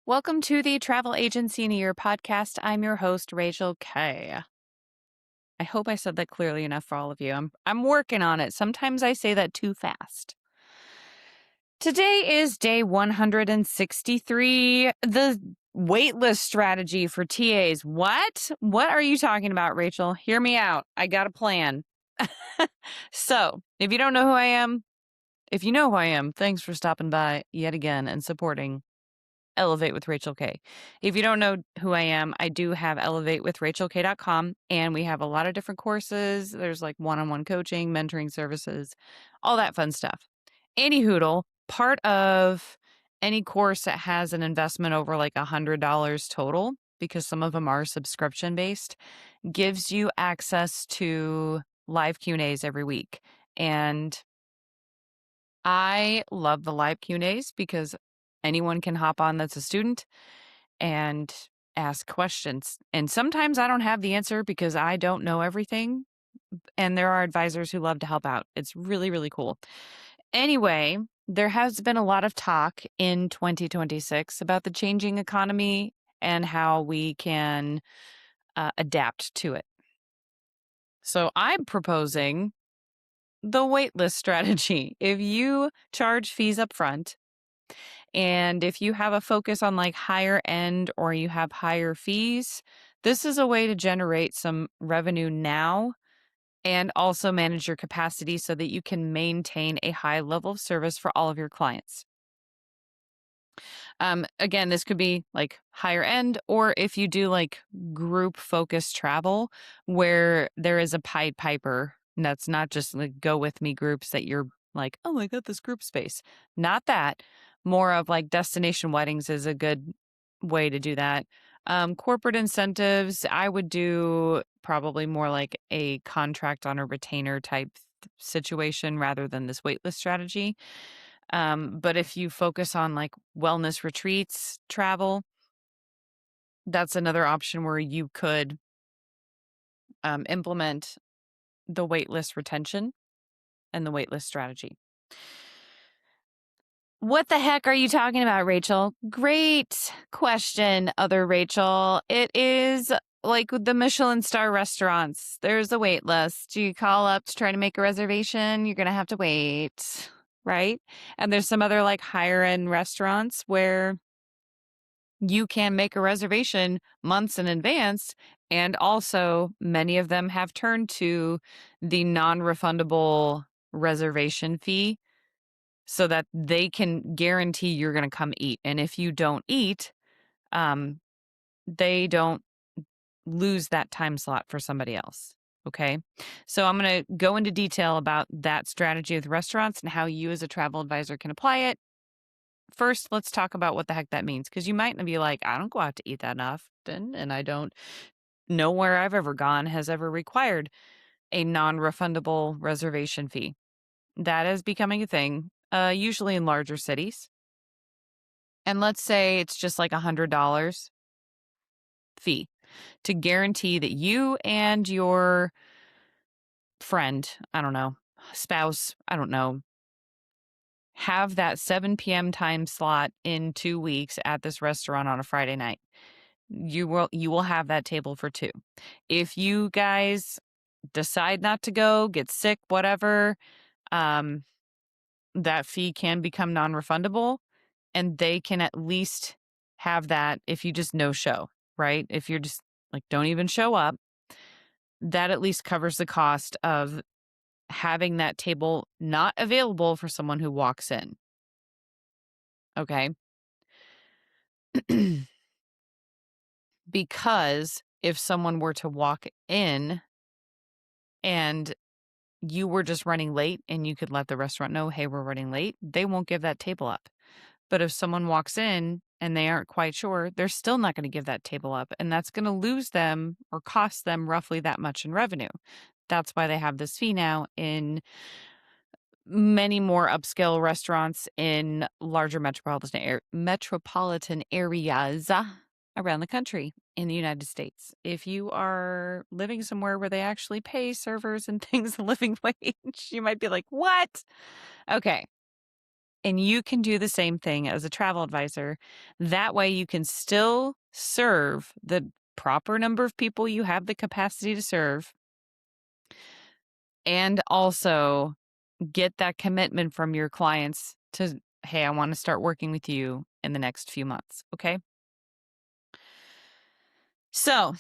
Welcome to the Travel Agency in a Year podcast. I'm your host, Rachel K. I hope I said that clearly enough for all of you. I'm working on it. Sometimes I say that too fast. Today is day 163, the waitlist strategy for TAs. What? What are you talking about, Rachel? Hear me out. I got a plan. So, if you don't know who I am, if you know who I am, thanks for stopping by yet again and supporting Elevate with Rachel K. If you don't know who I am, I do have elevatewithrachelk.com, and we have a lot of different courses. There's like one-on-one coaching, mentoring services, all that fun stuff. Any hoodle, part of any course that has an investment over like $100 total, because some of them are subscription based, gives you access to live Q&As every week. And I love the live Q&As because anyone can hop on that's a student and ask questions. And sometimes I don't have the answer because I don't know everything. And there are advisors who love to help out. It's really, really cool. Anyway, there has been a lot of talk in 2026 about the changing economy and how we can adapt to it. So I'm proposing the waitlist strategy. If you charge fees up front, and if you have a focus on like higher end or you have higher fees, this is a way to generate some revenue now and also manage your capacity so that you can maintain a high level of service for all of your clients. Again, this could be like higher end, or if you do like group focused travel where there is a Pied Piper, and that's not just like go with me groups that you're like, oh, I got this group space. Not that. More of like destination weddings is a good way to do that. Corporate incentives, I would do probably more like a contract on a retainer type situation rather than this waitlist strategy. But if you focus on like wellness retreats, travel, that's another option where you could implement the waitlist retention and the waitlist strategy. What the heck are you talking about, Rachel? Great question, other Rachel. It is like with the Michelin star restaurants. There's a wait list. You call up to try to make a reservation, you're going to have to wait, right? And there's some other like higher end restaurants where you can make a reservation months in advance. And also, many of them have turned to the non-refundable reservation fee so that they can guarantee you're going to come eat. And if you don't eat, they don't lose that time slot for somebody else. Okay. So I'm going to go into detail about that strategy with restaurants and how you as a travel advisor can apply it. First, let's talk about what the heck that means, because you might be like, I don't go out to eat that often, and I don't know where I've ever gone has ever required a non-refundable reservation fee. That is becoming a thing, usually in larger cities. And let's say it's just like $100 fee to guarantee that you and your friend, I don't know, spouse, I don't know, have that 7 p.m. time slot in 2 weeks at this restaurant on a Friday night. You will have that table for two. If you guys decide not to go, get sick, whatever, that fee can become non-refundable, and they can at least have that if you just no show, right? If you're just like, don't even show up, that at least covers the cost of having that table not available for someone who walks in. Okay. Because if someone were to walk in and you were just running late and you could let the restaurant know, hey, we're running late, they won't give that table up. But if someone walks in and they aren't quite sure, they're still not going to give that table up. And that's going to lose them or cost them roughly that much in revenue. That's why they have this fee now in many more upscale restaurants in larger metropolitan areas around the country in the United States. If you are living somewhere where they actually pay servers and things a living wage, you might be like, what? Okay. And you can do the same thing as a travel advisor. That way you can still serve the proper number of people you have the capacity to serve, and also get that commitment from your clients to, hey, I want to start working with you in the next few months. Okay. So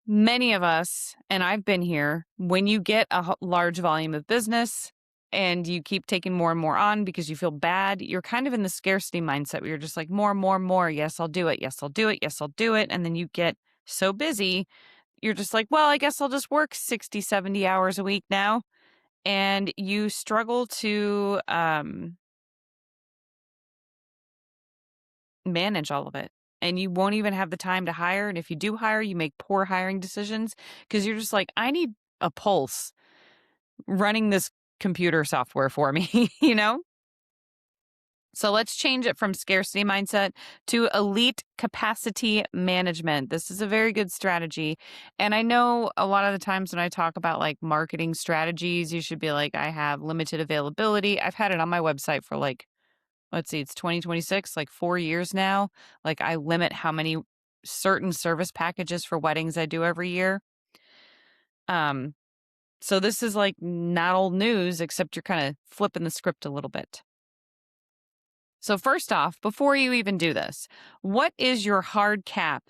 many of us, and I've been here, when you get a large volume of business and you keep taking more and more on because you feel bad, you're kind of in the scarcity mindset where you're just like, more, more, more. Yes, I'll do it. Yes, I'll do it. Yes, I'll do it. And then you get so busy, you're just like, well, I guess I'll just work 60, 70 hours a week now. And you struggle to manage all of it. And you won't even have the time to hire. And if you do hire, you make poor hiring decisions because you're just like, I need a pulse running this computer software for me, you know? So let's change it from scarcity mindset to elite capacity management. This is a very good strategy. And I know a lot of the times when I talk about like marketing strategies, you should be like, I have limited availability. I've had it on my website for like, let's see, it's 2026, like 4 years now. Like I limit how many certain service packages for weddings I do every year. So this is like not old news, except you're kind of flipping the script a little bit. So first off, before you even do this, what is your hard cap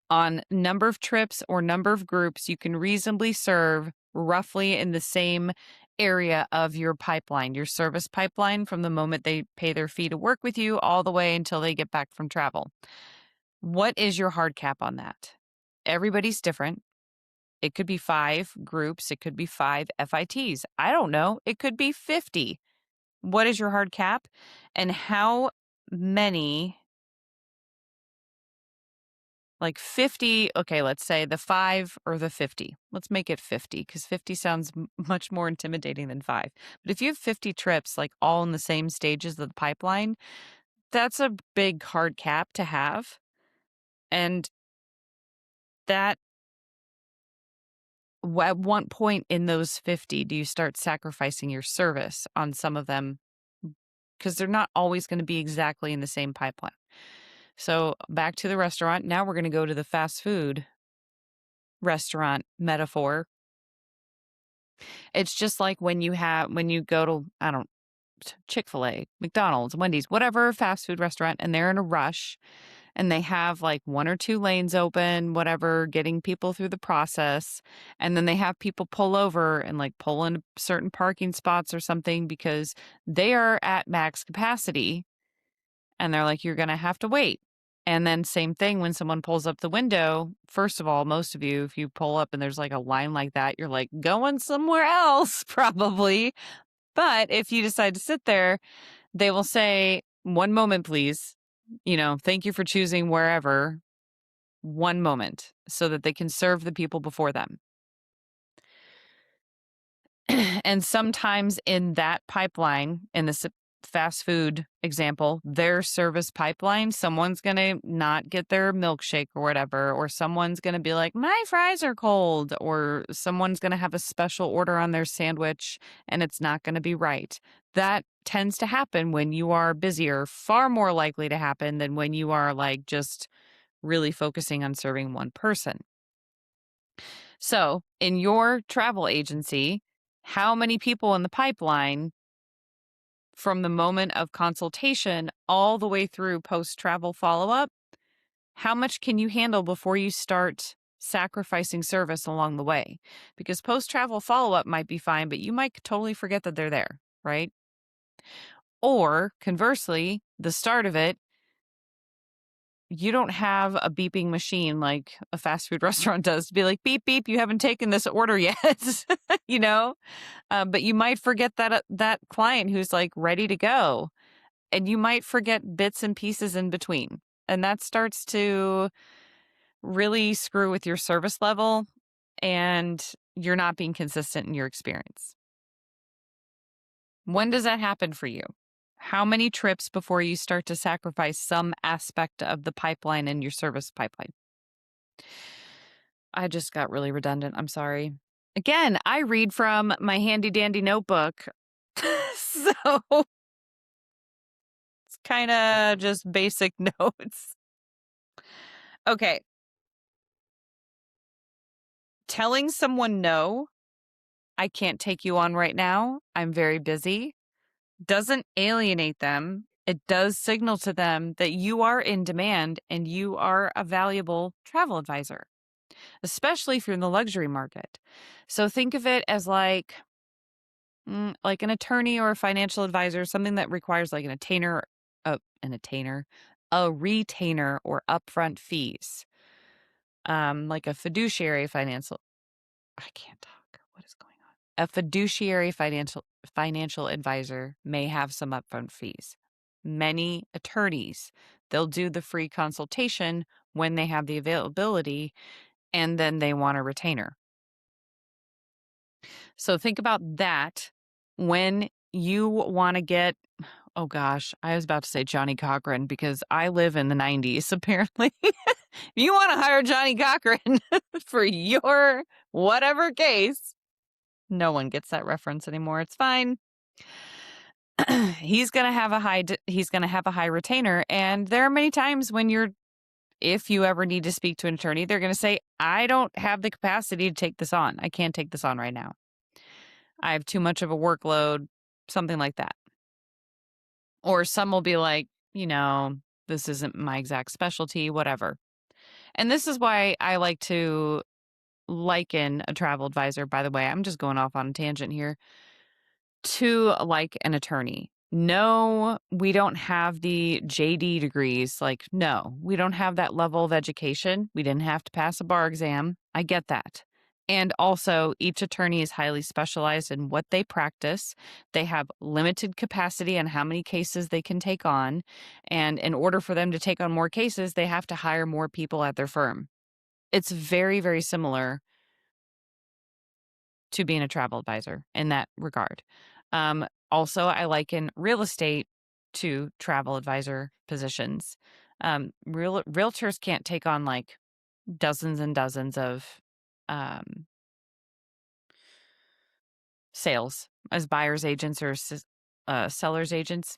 on number of trips or number of groups you can reasonably serve roughly in the same area of your pipeline, your service pipeline, from the moment they pay their fee to work with you all the way until they get back from travel? What is your hard cap on that? Everybody's different. It could be 5 groups. It could be 5 FITs. I don't know. It could be 50. What is your hard cap? And how many, like 50, okay, let's say the 5 or the 50. Let's make it 50 because 50 sounds much more intimidating than 5. But if you have 50 trips, like all in the same stages of the pipeline, that's a big hard cap to have. And that, at what point in those 50 do you start sacrificing your service on some of them? Because they're not always going to be exactly in the same pipeline. So back to the restaurant. Now we're going to go to the fast food restaurant metaphor. It's just like when you go to, I don't, Chick-fil-A, McDonald's, Wendy's, whatever fast food restaurant, and they're in a rush and they have like 1 or 2 lanes open, whatever, getting people through the process. And then they have people pull over and like pull in certain parking spots or something because they are at max capacity. And they're like, you're going to have to wait. And then same thing when someone pulls up the window. First of all, most of you, if you pull up and there's like a line like that, you're like going somewhere else probably. But if you decide to sit there, they will say, one moment, please. Thank you for choosing wherever. One moment so that they can serve the people before them. And sometimes in that pipeline, in this fast food example, their service pipeline, someone's going to not get their milkshake or whatever, or someone's going to be like, my fries are cold, or someone's going to have a special order on their sandwich and it's not going to be right. That tends to happen when you are busier, far more likely to happen than when you are like just really focusing on serving one person. So in your travel agency, how many people in the pipeline from the moment of consultation all the way through post-travel follow-up, how much can you handle before you start sacrificing service along the way? Because post-travel follow-up might be fine, but you might totally forget that they're there, right? Or conversely, the start of it, you don't have a beeping machine like a fast food restaurant does to be like, beep, beep, you haven't taken this order yet, but you might forget that client who's like ready to go, and you might forget bits and pieces in between. And that starts to really screw with your service level, and you're not being consistent in your experience. When does that happen for you? How many trips before you start to sacrifice some aspect of the pipeline in your service pipeline? I just got really redundant. I'm sorry. Again, I read from my handy dandy notebook. So kind of just basic notes. Okay. Telling someone no, I can't take you on right now. I'm very busy. Doesn't alienate them. It does signal to them that you are in demand and you are a valuable travel advisor, especially if you're in the luxury market. So think of it as like an attorney or a financial advisor, something that requires like a retainer or upfront fees. Like a fiduciary financial, I can't talk. What is going on? A fiduciary financial advisor may have some upfront fees. Many attorneys, they'll do the free consultation when they have the availability, and then they want a retainer. So think about that when you want to get, oh gosh, I was about to say Johnny Cochran because I live in the 90s, apparently. You want to hire Johnny Cochran for your whatever case. No one gets that reference anymore. It's fine. He's going to have a high retainer, and there are many times when if you ever need to speak to an attorney, they're going to say, "I don't have the capacity to take this on. I can't take this on right now. I have too much of a workload," something like that. Or some will be like, this isn't my exact specialty, whatever. And this is why I like to liken a travel advisor, by the way. I'm just going off on a tangent here, to like an attorney. No, we don't have the JD degrees. Like, no, we don't have that level of education. We didn't have to pass a bar exam. I get that. And also, each attorney is highly specialized in what they practice. They have limited capacity on how many cases they can take on. And in order for them to take on more cases, they have to hire more people at their firm. It's very, very similar to being a travel advisor in that regard. Also, I liken real estate to travel advisor positions. Realtors can't take on like dozens and dozens of sales as buyer's agents or seller's agents.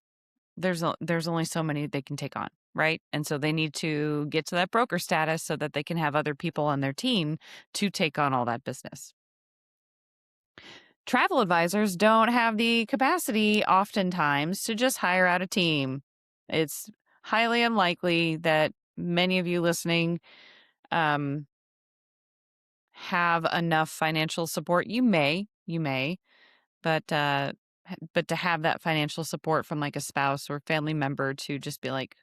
There's only so many they can take on, right? And so they need to get to that broker status so that they can have other people on their team to take on all that business. Travel advisors don't have the capacity oftentimes to just hire out a team. It's highly unlikely that many of you listening have enough financial support. You may, but to have that financial support from like a spouse or family member to just be like,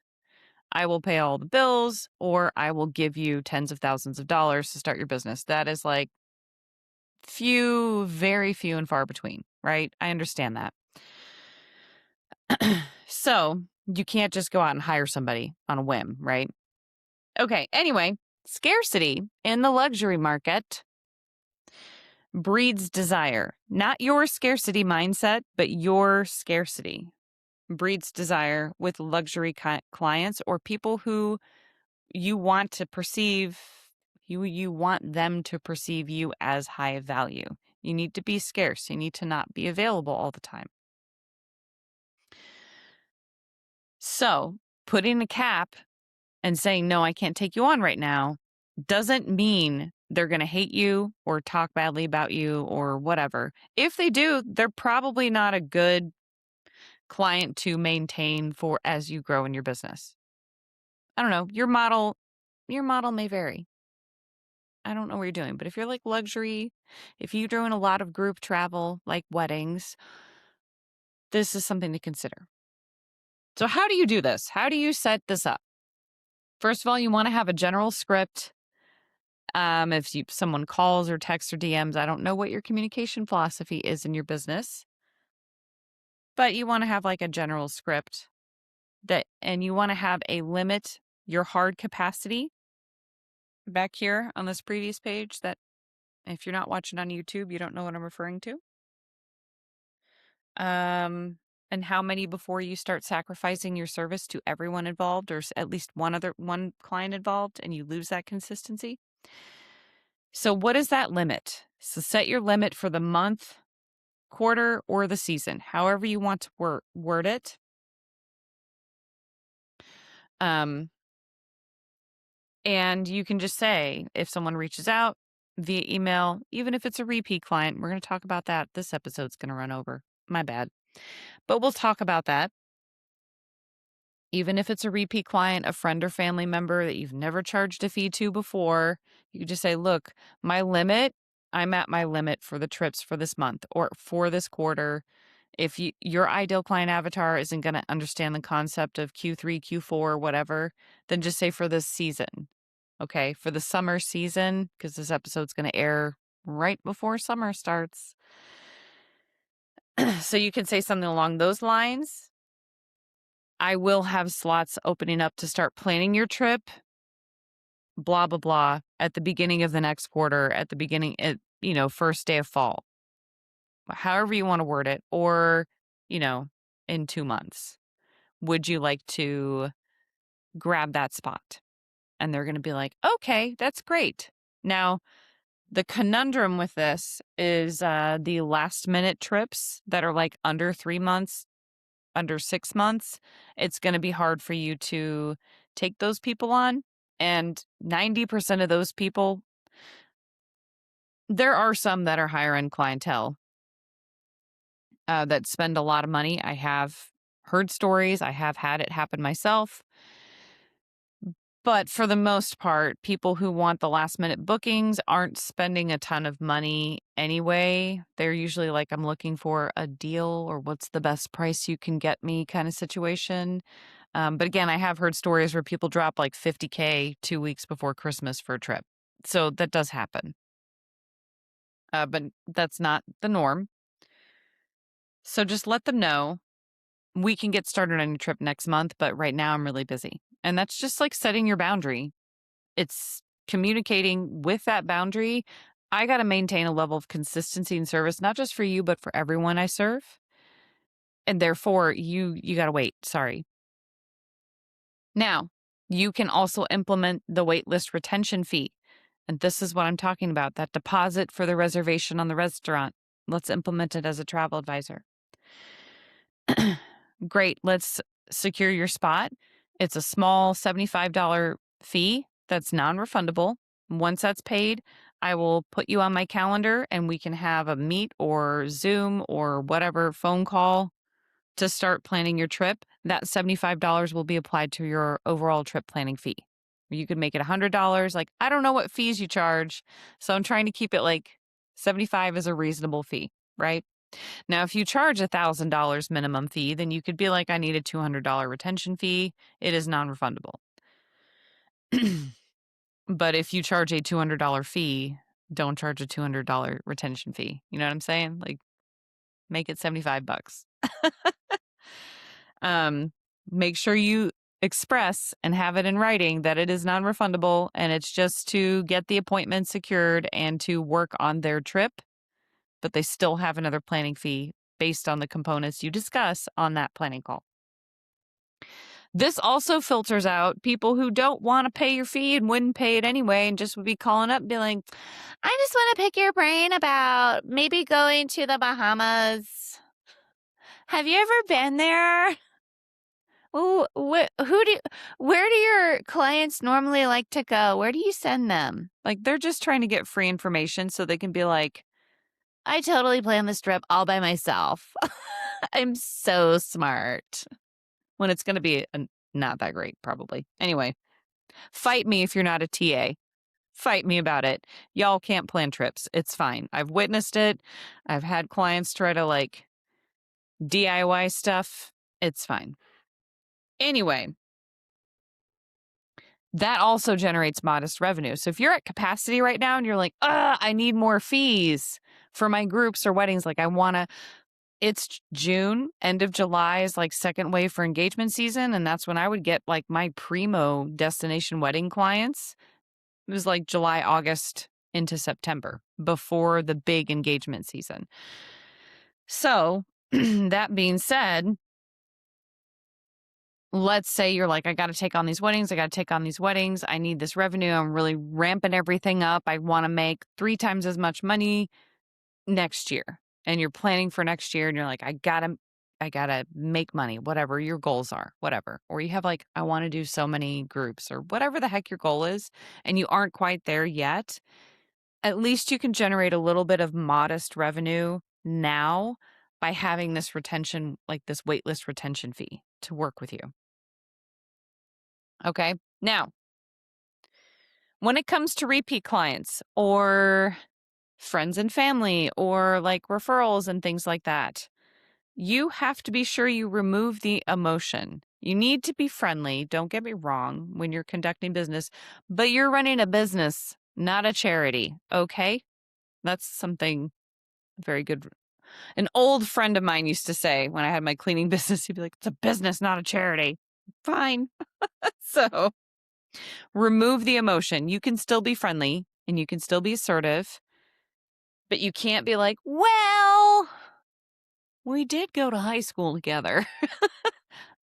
I will pay all the bills, or I will give you tens of thousands of dollars to start your business. That is like very few and far between, right? I understand that. So you can't just go out and hire somebody on a whim, right? Okay. Anyway, scarcity in the luxury market breeds desire. Not your scarcity mindset, but your scarcity breeds desire with luxury clients or people who you want to perceive, you want them to perceive you as high value. You need to be scarce. You need to not be available all the time. So putting a cap and saying, no, I can't take you on right now, doesn't mean they're going to hate you or talk badly about you or whatever. If they do, they're probably not a good client to maintain for as you grow in your business. I don't know. Your model may vary. I don't know what you're doing, but if you're like luxury, if you're doing a lot of group travel, like weddings, this is something to consider. So how do you do this? How do you set this up? First of all, you want to have a general script. If someone calls or texts or DMs, I don't know what your communication philosophy is in your business, but you want to have like a general script and you want to have a limit, your hard capacity back here on this previous page that if you're not watching on YouTube, you don't know what I'm referring to. And how many before you start sacrificing your service to everyone involved or at least one client involved and you lose that consistency. So what is that limit? So set your limit for the month, quarter, or the season, however you want to word it. And you can just say, if someone reaches out via email, even if it's a repeat client, we're going to talk about that. This episode's going to run over. My bad. But we'll talk about that. Even if it's a repeat client, a friend or family member that you've never charged a fee to before, you can just say, look, I'm at my limit for the trips for this month or for this quarter. If your ideal client avatar isn't going to understand the concept of Q3, Q4, whatever, then just say for this season. Okay, for the summer season, because this episode's going to air right before summer starts. So you can say something along those lines. I will have slots opening up to start planning your trip, blah, blah, blah, at the beginning of the next quarter, at the beginning, first day of fall. However you want to word it, or, in 2 months. Would you like to grab that spot? And they're going to be like, okay, that's great. Now, the conundrum with this is the last minute trips that are like under 3 months, under 6 months. It's going to be hard for you to take those people on. And 90% of those people, there are some that are higher end clientele that spend a lot of money. I have heard stories. I have had it happen myself. But for the most part, people who want the last minute bookings aren't spending a ton of money anyway. They're usually like, I'm looking for a deal or what's the best price you can get me kind of situation. But again, I have heard stories where people drop like $50K 2 weeks before Christmas for a trip. So that does happen. But that's not the norm. So just let them know we can get started on your trip next month, but right now I'm really busy. And that's just like setting your boundary. It's communicating with that boundary. I got to maintain a level of consistency and service, not just for you, but for everyone I serve. And therefore, you got to wait. Sorry. Now, you can also implement the waitlist retention fee. And this is what I'm talking about, that deposit for the reservation on the restaurant. Let's implement it as a travel advisor. Great. Let's secure your spot. It's a small $75 fee that's non-refundable. Once that's paid, I will put you on my calendar and we can have a meet or Zoom or whatever phone call to start planning your trip. That $75 will be applied to your overall trip planning fee. You could make it $100. Like, I don't know what fees you charge, so I'm trying to keep it like 75 is a reasonable fee, right? Now, if you charge $1,000 minimum fee, then you could be like, I need a $200 retention fee. It is non-refundable. But if you charge a $200 fee, don't charge a $200 retention fee. You know what I'm saying? Like, make it $75. Make sure you express and have it in writing that it is non-refundable and it's just to get the appointment secured and to work on their trip, but they still have another planning fee based on the components you discuss on that planning call. This also filters out people who don't want to pay your fee and wouldn't pay it anyway and just would be calling up and be like, I just want to pick your brain about maybe going to the Bahamas. Have you ever been there? Oh, where do your clients normally like to go? Where do you send them? Like, they're just trying to get free information so they can be like, I totally planned this trip all by myself. I'm so smart. When it's going to be not that great, probably. Anyway, fight me if you're not a TA. Fight me about it. Y'all can't plan trips. It's fine. I've witnessed it. I've had clients try to like DIY stuff. It's fine. Anyway, that also generates modest revenue. So if you're at capacity right now and you're like, I need more fees for my groups or weddings, like it's June, end of July is like second wave for engagement season. And that's when I would get like my primo destination wedding clients. It was like July, August into September before the big engagement season. So that being said, let's say you're like, I got to take on these weddings. I need this revenue. I'm really ramping everything up. I want to make 3 times as much money next year. And you're planning for next year and you're like, I got to I gotta make money, whatever your goals are, whatever. Or you have like, I want to do so many groups or whatever the heck your goal is, and you aren't quite there yet, at least you can generate a little bit of modest revenue now by having this retention, like this waitlist retention fee to work with you. Okay. Now, when it comes to repeat clients or friends and family or like referrals and things like that, you have to be sure you remove the emotion. You need to be friendly. Don't get me wrong when you're conducting business, but you're running a business, not a charity. Okay. That's something very good. An old friend of mine used to say when I had my cleaning business, he'd be like, it's a business, not a charity. Fine. So remove the emotion. You can still be friendly and you can still be assertive, but you can't be like, well, we did go to high school together.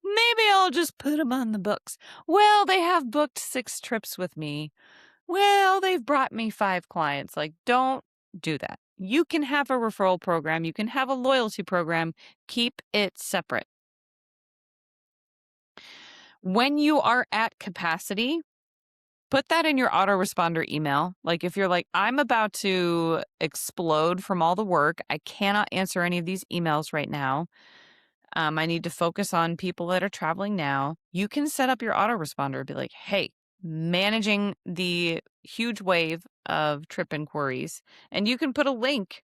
Maybe I'll just put them on the books. Well, they have booked 6 trips with me. Well, they've brought me 5 clients. Like, don't do that. You can have a referral program. You can have a loyalty program. Keep it separate. When you are at capacity, put that in your autoresponder email. Like if you're like, I'm about to explode from all the work, I cannot answer any of these emails right now. I need to focus on people that are traveling now. You can set up your autoresponder and be like, hey, managing the huge wave of trip inquiries. And you can put a link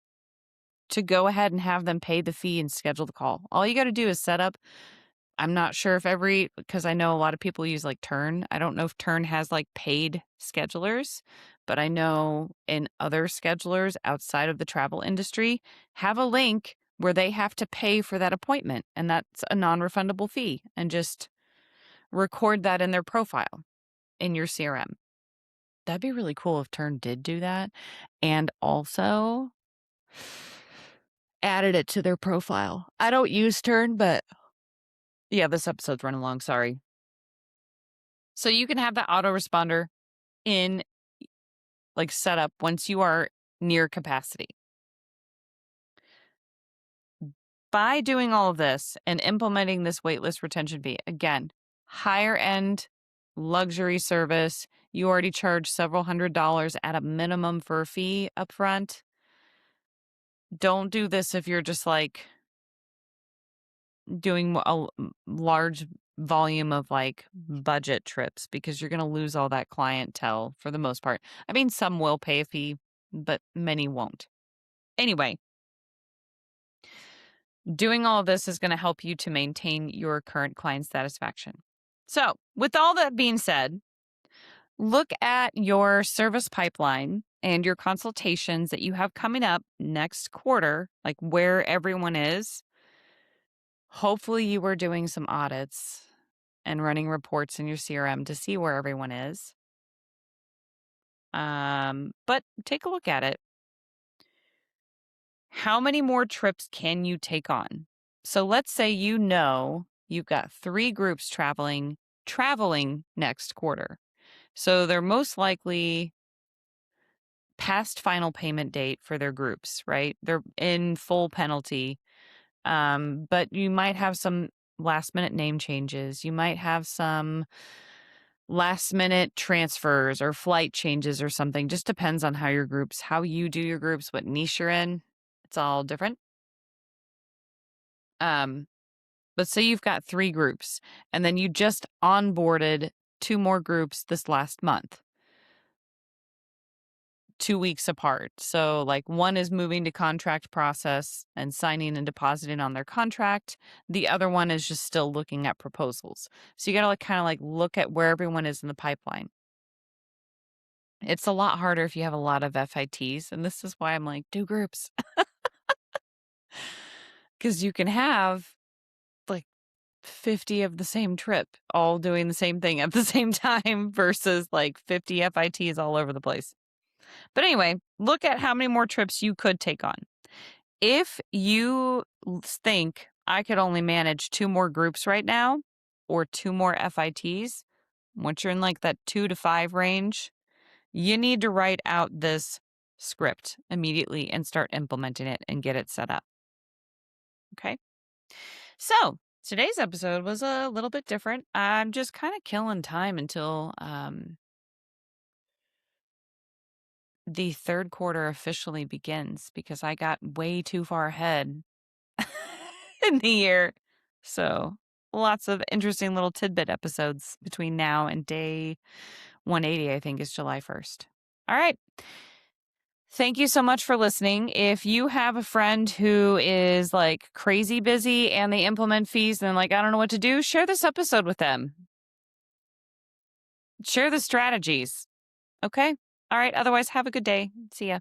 to go ahead and have them pay the fee and schedule the call. All you got to do is set up. I'm not sure if because I know a lot of people use like Turn. I don't know if Turn has like paid schedulers, but I know in other schedulers outside of the travel industry have a link where they have to pay for that appointment. And that's a non-refundable fee, and just record that in their profile in your CRM. That'd be really cool if Turn did do that and also added it to their profile. I don't use Turn, but yeah, this episode's running long. Sorry. So you can have that autoresponder in like set up once you are near capacity. By doing all of this and implementing this waitlist retention fee, again, higher end luxury service, you already charge several $100s at a minimum for a fee upfront. Don't do this if you're just like doing a large volume of like budget trips, because you're going to lose all that clientele for the most part. I mean, some will pay a fee, but many won't. Anyway, doing all of this is going to help you to maintain your current client satisfaction. So, with all that being said, look at your service pipeline and your consultations that you have coming up next quarter, like where everyone is. Hopefully, you are doing some audits and running reports in your CRM to see where everyone is. But take a look at it. How many more trips can you take on? So let's say you've got 3 groups traveling next quarter. So they're most likely past final payment date for their groups, right? They're in full penalty. But you might have some last minute name changes. You might have some last minute transfers or flight changes or something. Just depends on how you do your groups, what niche you're in. It's all different. But say you've got 3 groups and then you just onboarded 2 more groups this last month, 2 weeks apart. So like one is moving to contract process and signing and depositing on their contract. The other one is just still looking at proposals. So you got to like kind of like look at where everyone is in the pipeline. It's a lot harder if you have a lot of FITs. And this is why I'm like, do groups. Because you can have like 50 of the same trip all doing the same thing at the same time versus like 50 FITs all over the place. But anyway, look at how many more trips you could take on. If you think I could only manage 2 more groups right now or 2 more FITs, once you're in like that 2 to 5 range, you need to write out this script immediately and start implementing it and get it set up. Okay. So today's episode was a little bit different. I'm just kind of killing time until the third quarter officially begins because I got way too far ahead in the year. So lots of interesting little tidbit episodes between now and day 180, I think is July 1st. All right. Thank you so much for listening. If you have a friend who is like crazy busy and they implement fees and like, I don't know what to do, share this episode with them. Share the strategies. Okay. All right. Otherwise, have a good day. See ya.